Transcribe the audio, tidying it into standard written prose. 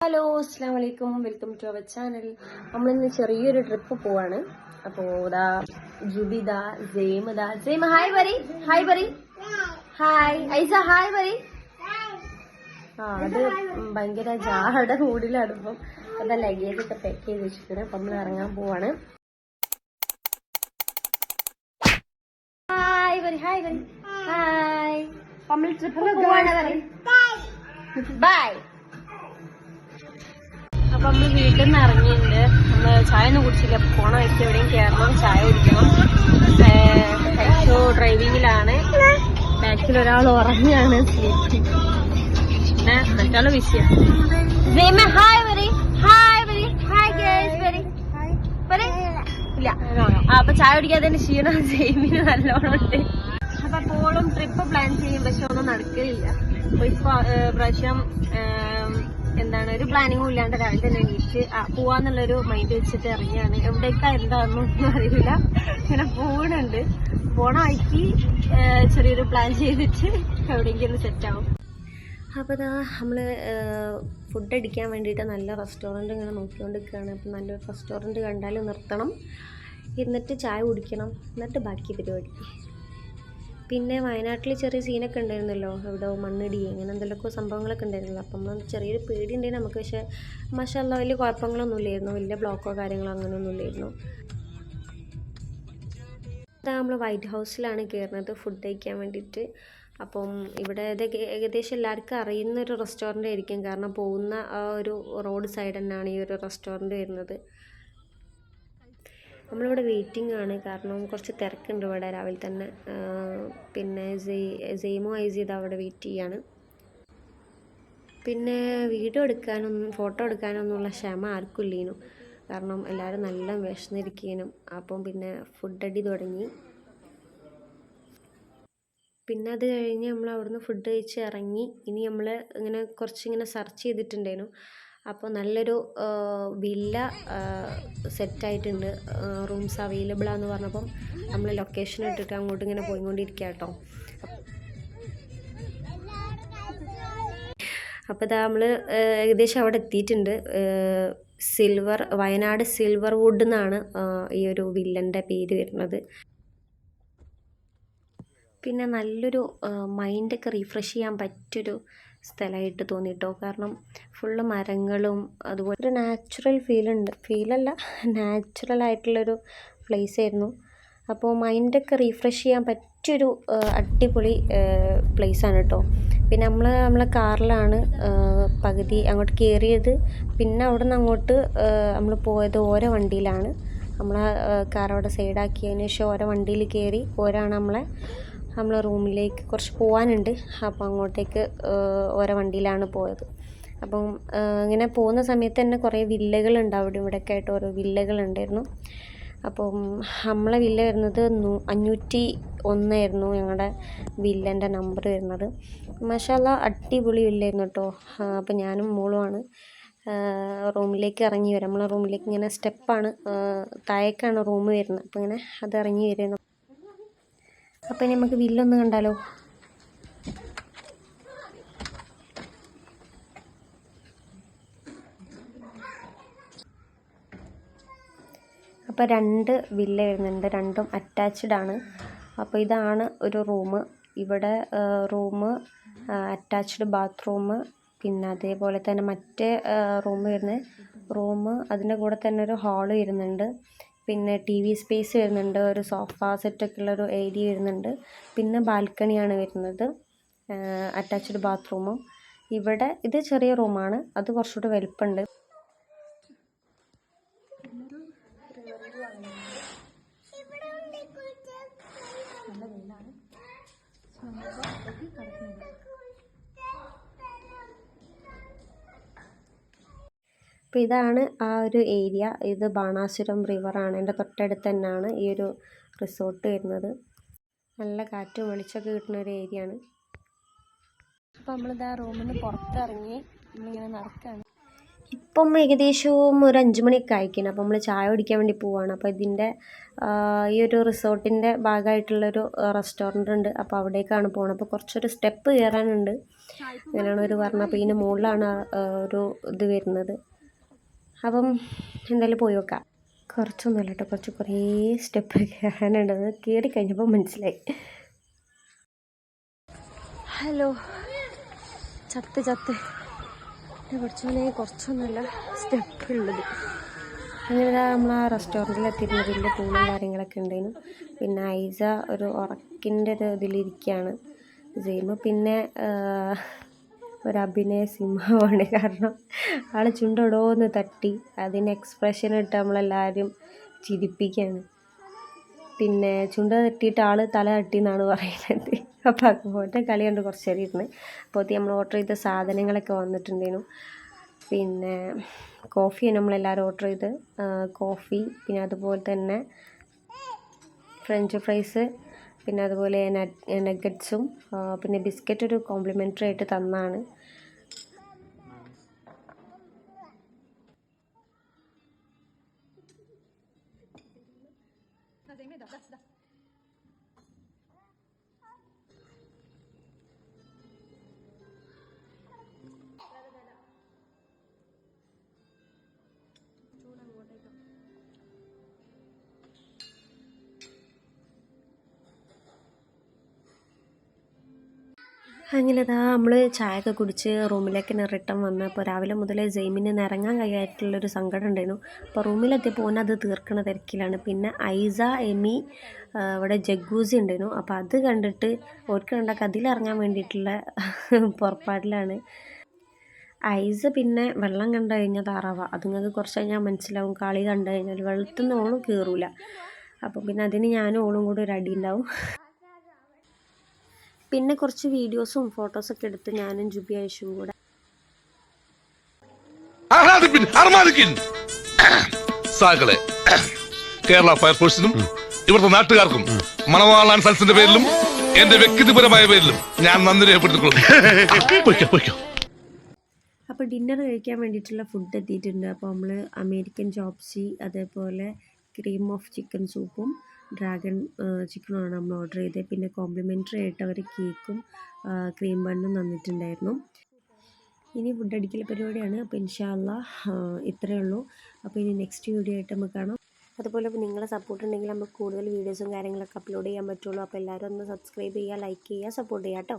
Hello അസ്സലാമു അലൈക്കും, welcome to our channel. നമ്മളിന്ന് ചെറിയൊരു ട്രിപ്പ് പോവാണ്. അപ്പോൾ ഇതാ ജുബിദ, സെയിം ഹായ് പറ, ഹായ് ഐസ, ഹായ് പറ. അത് ഭയങ്കര ജാട മൂടിലാണ്. ഇപ്പം അതാ ലഗേജ് ഒക്കെ പാക്ക് ചെയ്ത് വെച്ചിട്ടുണ്ട്. അപ്പം നമ്മൾ ഇറങ്ങാൻ പോവാണ്. ഹായ് പറ, ഹായ്. നമ്മൾ ട്രിപ്പ് പോവാണ് പറ, ബൈ. അപ്പൊ നമ്മള് വീട്ടിൽ നിന്ന് ഇറങ്ങിയിട്ടുണ്ട്. നമ്മള് ചായ ഒന്നും കുടിച്ചില്ല. പോണ വഴിക്ക് എവിടെയും കയറണം, ചായ കുടിക്കണം. ഷോ ഡ്രൈവിങ്ങിലാണ്. ബാക്കിൽ ഒരാൾ ഉറങ്ങിയാണ്. പിന്നെ മറ്റാള് വിഷയം ഇല്ല. അപ്പൊ ചായ കുടിക്കാതെ ക്ഷീണം ജെയിമിന് നല്ലോണം ഉണ്ട്. അപ്പൊ എപ്പോഴും ട്രിപ്പ് പ്ലാൻ ചെയ്യും, പക്ഷെ ഒന്നും നടക്കില്ല. അപ്പൊ ഇപ്പൊ പ്രാവശ്യം എന്താണ് ഒരു പ്ലാനിങ്ങും ഇല്ലാണ്ട് രാവിലെ തന്നെ എണീറ്റ് പോവാന്നുള്ളൊരു മൈൻഡ് വെച്ചിട്ട് ഇറങ്ങിയാണ്. എവിടേക്കാ എന്താണെന്നൊന്നും അറിയില്ല. ഇങ്ങനെ പോകണുണ്ട്. പോണ വഴിക്ക് ചെറിയൊരു പ്ലാൻ ചെയ്തിട്ട് എവിടെയെങ്കിലും സെറ്റ് ആവും. അപ്പോൾ ഇതാ നമ്മള് ഫുഡ് അടിക്കാൻ വേണ്ടിയിട്ട് നല്ല റെസ്റ്റോറൻറ്റ് ഇങ്ങനെ നോക്കിക്കൊണ്ട് നിൽക്കുകയാണ്. അപ്പം നല്ലൊരു റെസ്റ്റോറൻറ്റ് കണ്ടാൽ നിർത്തണം, എന്നിട്ട് ചായ കുടിക്കണം, എന്നിട്ട് ബാക്കി പരിപാടി. പിന്നെ വയനാട്ടിൽ ചെറിയ സീനൊക്കെ ഉണ്ടായിരുന്നല്ലോ, ഇവിടെ മണ്ണിടി അങ്ങനെ എന്തെങ്കിലുമൊക്കെ സംഭവങ്ങളൊക്കെ ഉണ്ടായിരുന്നല്ലോ. അപ്പം നമ്മൾ ചെറിയൊരു പേടി ഉണ്ടായിരുന്നു നമുക്ക്. പക്ഷേ മാഷാഅല്ലാ വലിയ കുഴപ്പങ്ങളൊന്നും ഇല്ലായിരുന്നു, വലിയ ബ്ലോക്കോ കാര്യങ്ങളോ അങ്ങനെയൊന്നും ഇല്ലായിരുന്നു. അതാ നമ്മൾ വൈറ്റ് ഹൗസിലാണ് കയറുന്നത് ഫുഡ് കഴിക്കാൻ വേണ്ടിയിട്ട്. അപ്പം ഇവിടെ ഏകദേശം എല്ലാവർക്കും അറിയുന്നൊരു റെസ്റ്റോറൻ്റ് ആയിരിക്കും, കാരണം പോകുന്ന ആ ഒരു റോഡ് സൈഡ് തന്നെയാണ് ഈ ഒരു റെസ്റ്റോറൻറ്റ് വരുന്നത്. നമ്മളിവിടെ വെയിറ്റിംഗ് ആണ്, കാരണം കുറച്ച് തിരക്കുണ്ട് ഇവിടെ രാവിലെ തന്നെ. പിന്നെ സെയിമോ ഐസിയത് അവിടെ വെയിറ്റ് ചെയ്യാണ്. പിന്നെ വീഡിയോ എടുക്കാനൊന്നും ഫോട്ടോ എടുക്കാനൊന്നുമുള്ള ക്ഷമ ആർക്കും ഇല്ലേനു, കാരണം എല്ലാവരും നല്ല വിശന്നിരിക്കാനും. അപ്പം പിന്നെ ഫുഡ് അടി തുടങ്ങി. പിന്നെ അത് കഴിഞ്ഞ് നമ്മൾ അവിടുന്ന് ഫുഡ് കഴിച്ച് ഇറങ്ങി. ഇനി നമ്മൾ കുറച്ചിങ്ങനെ സെർച്ച് ചെയ്തിട്ടുണ്ടായിരുന്നു. അപ്പോൾ നല്ലൊരു വില്ല സെറ്റായിട്ടുണ്ട്, റൂംസ് അവൈലബിൾ ആണെന്ന് പറഞ്ഞപ്പം നമ്മൾ ലൊക്കേഷൻ ഇട്ടിട്ട് അങ്ങോട്ട് ഇങ്ങനെ പോയിക്കൊണ്ടിരിക്കുക കേട്ടോ. അപ്പോൾ ഇതാ നമ്മൾ ഏകദേശം അവിടെ എത്തിയിട്ടുണ്ട്. വയനാട് സിൽവർ വുഡ് എന്നാണ് ഈ ഒരു വില്ലൻ്റെ പേര് വരുന്നത്. പിന്നെ നല്ലൊരു മൈൻഡൊക്കെ റീഫ്രഷ് ചെയ്യാൻ പറ്റിയൊരു സ്ഥലമായിട്ട് തോന്നിട്ടോ, കാരണം ഫുള്ള് മരങ്ങളും അതുപോലെ ഒരു നാച്ചുറൽ ഫീലല്ല നാച്ചുറൽ ആയിട്ടുള്ളൊരു പ്ലേസ് ആയിരുന്നു. അപ്പോൾ മൈൻഡൊക്കെ റീഫ്രഷ് ചെയ്യാൻ പറ്റിയൊരു അടിപൊളി പ്ലേസാണ് കേട്ടോ. പിന്നെ നമ്മളെ കാറിലാണ് പകുതി അങ്ങോട്ട് കയറിയത്. പിന്നെ അവിടെ നിന്ന് അങ്ങോട്ട് നമ്മൾ പോയത് ഓരോ വണ്ടിയിലാണ്. നമ്മളെ കാർ അവിടെ സൈഡാക്കിയതിന് ശേഷം ഓരോ വണ്ടിയിൽ കയറി ഓരാണ് നമ്മളെ റൂമിലേക്ക് കുറച്ച് പോകാനുണ്ട്. അപ്പോൾ അങ്ങോട്ടേക്ക് ഓരോ വണ്ടിയിലാണ് പോയത്. അപ്പം ഇങ്ങനെ പോകുന്ന സമയത്ത് തന്നെ കുറേ വില്ലകളുണ്ട്, അവിടെ ഇവിടെയൊക്കെ ആയിട്ട് ഓരോ വില്ലകളുണ്ടായിരുന്നു. അപ്പം നമ്മളെ വില്ല വരുന്നത് 501 ഞങ്ങളുടെ വില്ലൻ്റെ നമ്പർ വരുന്നത്. മാഷാഅല്ലാ അടിപൊളി വില്ലായിരുന്നു കേട്ടോ. അപ്പം ഞാനും മോളുമാണ് റൂമിലേക്ക് ഇറങ്ങി വരാം. നമ്മളെ റൂമിലേക്ക് ഇങ്ങനെ സ്റ്റെപ്പാണ്, താഴേക്കാണ് റൂം വരുന്നത്. അപ്പം ഇങ്ങനെ അത് ഇറങ്ങി വരുന്നു. അപ്പം ഇനി നമുക്ക് വില്ലൊന്ന് കണ്ടാലോ. അപ്പോൾ 2 വില്ല വരുന്നുണ്ട്, രണ്ടും അറ്റാച്ച്ഡ് ആണ്. അപ്പോൾ ഇതാണ് ഒരു റൂം. ഇവിടെ അറ്റാച്ച്ഡ് ബാത്റൂം, പിന്നെ അതേപോലെ തന്നെ മറ്റേ റൂം അതിൻ്റെ കൂടെ തന്നെ ഒരു ഹാള് വരുന്നുണ്ട്. പിന്നെ TV സ്പേസ് വരുന്നുണ്ട്, ഒരു സോഫ സെറ്റൊക്കെ ഉള്ളൊരു ഏരിയ വരുന്നുണ്ട്. പിന്നെ ബാൽക്കണിയാണ് വരുന്നത്, അറ്റാച്ച്ഡ് ബാത്റൂമും. ഇത് ചെറിയ റൂമാണ്, അത് കുറച്ചുകൂടി വലുപ്പമുണ്ട്. അപ്പോൾ ഇതാണ് ആ ഒരു ഏരിയ. ഇത് ബാണാസുരം റിവറാണ്, എൻ്റെ തൊട്ടടുത്ത് തന്നെയാണ് ഈ ഒരു റിസോർട്ട് വരുന്നത്. നല്ല കാറ്റും വെളിച്ചമൊക്കെ കിട്ടുന്ന ഒരു ഏരിയ ആണ്. അപ്പോൾ നമ്മളിതാ റൂമിൽ നിന്ന് പുറത്തിറങ്ങി നമ്മളിങ്ങനെ നടക്കുകയാണ്. ഇപ്പം ഏകദേശം ഒരു 5 മണിയൊക്കെ ആയിക്കണം. അപ്പോൾ നമ്മൾ ചായ കുടിക്കാൻ വേണ്ടി പോവുകയാണ്. അപ്പോൾ ഇതിൻ്റെ ഈ ഒരു റിസോർട്ടിൻ്റെ ഭാഗമായിട്ടുള്ളൊരു റെസ്റ്റോറൻ്റ് ഉണ്ട്. അപ്പോൾ അവിടേക്കാണ് പോകുന്നത്. അപ്പോൾ കുറച്ചൊരു സ്റ്റെപ്പ് കയറാനുണ്ട്, അങ്ങനെയാണ് അവർ പറഞ്ഞത്. അപ്പോൾ ഇതിൻ്റെ മുകളിലാണ് ഒരു ഇത് വരുന്നത്. അപ്പം എന്തായാലും പോയി നോക്കാം. കുറച്ചൊന്നുമല്ല കേട്ടോ, കുറേ സ്റ്റെപ്പ് കയറാനുണ്ട്. കയറി കഴിഞ്ഞപ്പോൾ മനസ്സിലായി. ഹലോ, ചത്ത് പഠിച്ചോനെ, കുറച്ചൊന്നുമല്ല സ്റ്റെപ്പ് ഉള്ളത്. അങ്ങനെ നമ്മൾ ആ റെസ്റ്റോറൻറ്റിൽ എത്തിയിരുന്ന വലിയ പൂളും കാര്യങ്ങളൊക്കെ ഉണ്ടായിരുന്നു. പിന്നെ ഐസ ഒരു ഉറക്കിൻ്റെ ഒരു ഇതിലിരിക്കുകയാണ് ചെയ്യുമ്പോൾ. പിന്നെ ഒരു അഭിനയ സിംഹമാണ്, കാരണം ആൾ ചുണ്ടോടോന്ന് തട്ടി അതിന് എക്സ്പ്രഷൻ ഇട്ട് നമ്മളെല്ലാവരും ചിരിപ്പിക്കുകയാണ്. പിന്നെ ചുണ്ട തട്ടിയിട്ട് ആൾ തല തട്ടി എന്നാണ് പറയുന്നത്. അപ്പോൾ അതുപോലത്തെ കളി കണ്ട് കുറച്ച് നേരം ഇരുന്ന്. അപ്പോഴത്തേക്ക് നമ്മൾ ഓർഡർ ചെയ്ത സാധനങ്ങളൊക്കെ വന്നിട്ടുണ്ടായിരുന്നു. പിന്നെ കോഫിയാണ് നമ്മളെല്ലാവരും ഓർഡർ ചെയ്ത്, കോഫി, പിന്നെ അതുപോലെ തന്നെ ഫ്രഞ്ച് ഫ്രൈസ്, പിന്നെ അതുപോലെ നഗറ്റ്സും പിന്നെ ബിസ്ക്കറ്റ് ഒരു കോംപ്ലിമെൻ്ററി ആയിട്ട് തന്നാണ്. അങ്ങനെ നമ്മൾ ചായയൊക്കെ കുടിച്ച് റൂമിലേക്ക് റിട്ടേൺ വന്ന്. അപ്പോൾ രാവിലെ മുതലേ ജെയ്മിന് ഇറങ്ങാൻ കഴിയായിട്ടുള്ളൊരു സങ്കടം ഉണ്ടായിരുന്നു. അപ്പോൾ റൂമിലെത്തിയപ്പോൾ ഓനത് തീർക്കണ തിരക്കിലാണ്. പിന്നെ ഐസ, എമി ഇവിടെ ജഗ്ഗൂസി ഉണ്ടായിരുന്നു. അപ്പോൾ അത് കണ്ടിട്ട് ഓർക്ക് കണ്ടൊക്കെ അതിലിറങ്ങാൻ വേണ്ടിയിട്ടുള്ള പുറപ്പാടിലാണ്. ഐസ് പിന്നെ വെള്ളം കണ്ടു കഴിഞ്ഞാൽ താറാവാ. അത് നിങ്ങൾക്ക് കുറച്ച് കഴിഞ്ഞാൽ മനസ്സിലാവും. കളി കണ്ടു കഴിഞ്ഞാൽ വെള്ളത്തിൽ നിന്ന് ഓളും കയറൂല. അപ്പോൾ പിന്നെ അതിന് ഞാനും ഓളും കൂടി ഒരു അടി ഉണ്ടാവും. പിന്നെ കുറച്ച് വീഡിയോസും ഫോട്ടോസൊക്കെ എടുത്ത് ഞാനും ജുബി ആയിഷും കൂടെ. കേരള ഫയർഫോഴ്സിനും ഇവിടുത്തെ നാട്ടുകാർക്കും മണവാളാൻ സൽസിന്റെ പേരിലും എന്റെ വ്യക്തിപരമായ പേരിലും ഞാൻ നന്ദി രേഖപ്പെടുത്തിക്കൊള്ളുന്നു. അപ്പോൾ ഡിന്നർ കഴിക്കാൻ വേണ്ടിയിട്ടുള്ള ഫുഡ് എത്തിയിട്ടുണ്ട്. അപ്പോൾ നമ്മൾ അമേരിക്കൻ ചോപ്സി, അതേപോലെ ക്രീം ഓഫ് ചിക്കൻ സൂപ്പും ഡ്രാഗൺ ചിക്കനുമാണ് നമ്മൾ ഓർഡർ ചെയ്തത്. പിന്നെ കോംപ്ലിമെൻ്ററി ആയിട്ട് അവർ കേക്കും ക്രീം ബണ്ണും തന്നിട്ടുണ്ടായിരുന്നു. ഇനി ഫുഡ് അടിക്കൽ പരിപാടിയാണ്. അപ്പോൾ ഇൻഷാ അല്ലാഹ് ഇത്രയേ ഉള്ളൂ. അപ്പോൾ ഇനി നെക്സ്റ്റ് വീഡിയോ ആയിട്ട് നമുക്ക് കാണാം. അതുപോലെ നിങ്ങളെ സപ്പോർട്ട് ഉണ്ടെങ്കിൽ നമുക്ക് കൂടുതൽ വീഡിയോസും കാര്യങ്ങളൊക്കെ അപ്ലോഡ് ചെയ്യാൻ പറ്റുള്ളൂ. അപ്പോൾ എല്ലാവരും ഒന്ന് സബ്സ്ക്രൈബ് ചെയ്യുക, ലൈക്ക് ചെയ്യുക, സപ്പോർട്ട് ചെയ്യുക കേട്ടോ.